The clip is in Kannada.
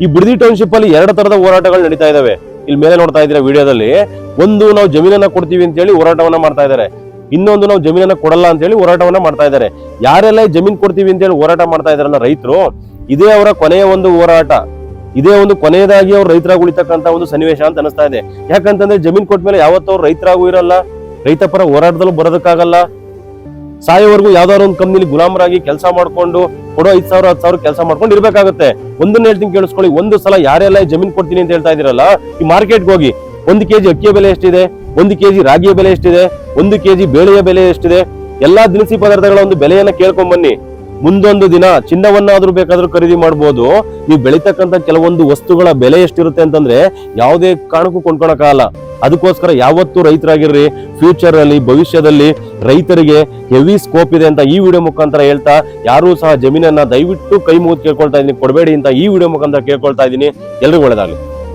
ಈ ಬಿಡದಿ ಟೌನ್ಶಿಪ್ ಅಲ್ಲಿ 2 ತರದ ಹೋರಾಟಗಳು ನಡೀತಾ ಇದಾವೆ. ಇಲ್ಲಿ ಮೇಲೆ ನೋಡ್ತಾ ಇದ್ದೀರಾ ವಿಡಿಯೋದಲ್ಲಿ. ಒಂದು ನಾವು ಜಮೀನನ್ನ ಕೊಡ್ತೀವಿ ಅಂತ ಹೇಳಿ ಹೋರಾಟವನ್ನ ಮಾಡ್ತಾ ಇದ್ದಾರೆ, ಇನ್ನೊಂದು ನಾವು ಜಮೀನನ್ನ ಕೊಡಲ್ಲ ಅಂತ ಹೇಳಿ ಹೋರಾಟವನ್ನ ಮಾಡ್ತಾ ಇದ್ದಾರೆ. ಯಾರೆಲ್ಲ ಜಮೀನ್ ಕೊಡ್ತೀವಿ ಅಂತ ಹೇಳಿ ಹೋರಾಟ ಮಾಡ್ತಾ ಇದಾರಲ್ಲ ರೈತರು, ಇದೇ ಅವರ ಕೊನೆಯ ಒಂದು ಹೋರಾಟ, ಇದೇ ಒಂದು ಕೊನೆಯದಾಗಿ ಅವ್ರು ರೈತರಾಗಿ ಉಳಿತಕ್ಕಂತ ಒಂದು ಸನ್ನಿವೇಶ ಅಂತ ಅನಿಸ್ತಾ ಇದೆ. ಯಾಕಂತಂದ್ರೆ ಜಮೀನ್ ಕೊಟ್ಮೇಲೆ ಯಾವತ್ತೂ ಅವ್ರು ರೈತರಾಗೂ ಇರಲ್ಲ, ರೈತ ಪರ ಹೋರಾಟದಲ್ಲೂ ಬರೋದಕ್ಕಾಗಲ್ಲ. ಸಾಯೋವರೆಗೂ ಯಾವ್ದಾದ್ರು ಒಂದು ಕಂಪ್ನಿಲಿ ಗುಲಾಮರಾಗಿ ಕೆಲಸ ಮಾಡ್ಕೊಂಡು ಕೊಡೋ 5,000 10,000 ಕೆಲಸ ಮಾಡ್ಕೊಂಡು ಇರ್ಬೇಕಾಗುತ್ತೆ. ಒಂದನ್ನ ಹೇಳ್ತೀನಿ ಕೇಳಿಸ್ಕೊಳ್ಳಿ, ಒಂದು ಸಲ ಯಾರೆಲ್ಲ ಜಮೀನ್ ಕೊಡ್ತೀನಿ ಅಂತ ಹೇಳ್ತಾ ಇದೀರಲ್ಲ, ಈ ಮಾರ್ಕೆಟ್ಗೆ ಹೋಗಿ 1 kg ಅಕ್ಕಿಯ ಬೆಲೆ ಎಷ್ಟಿದೆ, 1 kg ರಾಗಿಯ ಬೆಲೆ ಎಷ್ಟಿದೆ, 1 kg ಬೇಳೆಯ ಬೆಲೆ ಎಷ್ಟಿದೆ, ಎಲ್ಲಾ ದಿನಸಿ ಪದಾರ್ಥಗಳ ಒಂದು ಬೆಲೆಯನ್ನ ಕೇಳ್ಕೊಂಡ್ ಬನ್ನಿ. ಮುಂದೊಂದು ದಿನ ಚಿನ್ನವನ್ನಾದ್ರೂ ಬೇಕಾದ್ರೂ ಖರೀದಿ ಮಾಡ್ಬೋದು. ನೀವು ಬೆಳೀತಕ್ಕಂತ ಕೆಲವೊಂದು ವಸ್ತುಗಳ ಬೆಲೆ ಎಷ್ಟಿರುತ್ತೆ ಅಂತಂದ್ರೆ ಯಾವುದೇ ಕಾರಣಕ್ಕೂ ಕೊಂಡ್ಕೊಳಕ್ಕಾಗಲ್ಲ. ಅದಕ್ಕೋಸ್ಕರ ಯಾವತ್ತೂ ರೈತರಾಗಿರ್ರಿ. ಫ್ಯೂಚರ್ ಅಲ್ಲಿ, ಭವಿಷ್ಯದಲ್ಲಿ ರೈತರಿಗೆ ಹೆವಿ ಸ್ಕೋಪ್ ಇದೆ ಅಂತ ಈ ವಿಡಿಯೋ ಮುಖಾಂತರ ಹೇಳ್ತಾ, ಯಾರೂ ಸಹ ಜಮೀನನ್ನ ದಯವಿಟ್ಟು ಕೈ ಮುಗಿದು ಕೇಳ್ಕೊಳ್ತಾ ಇದೀನಿ, ಕೊಡಬೇಡಿ ಅಂತ ಈ ವಿಡಿಯೋ ಮುಖಾಂತರ ಕೇಳ್ಕೊಳ್ತಾ ಇದೀನಿ. ಎಲ್ರಿಗೂ ಒಳ್ಳೆದಾಗಲಿ.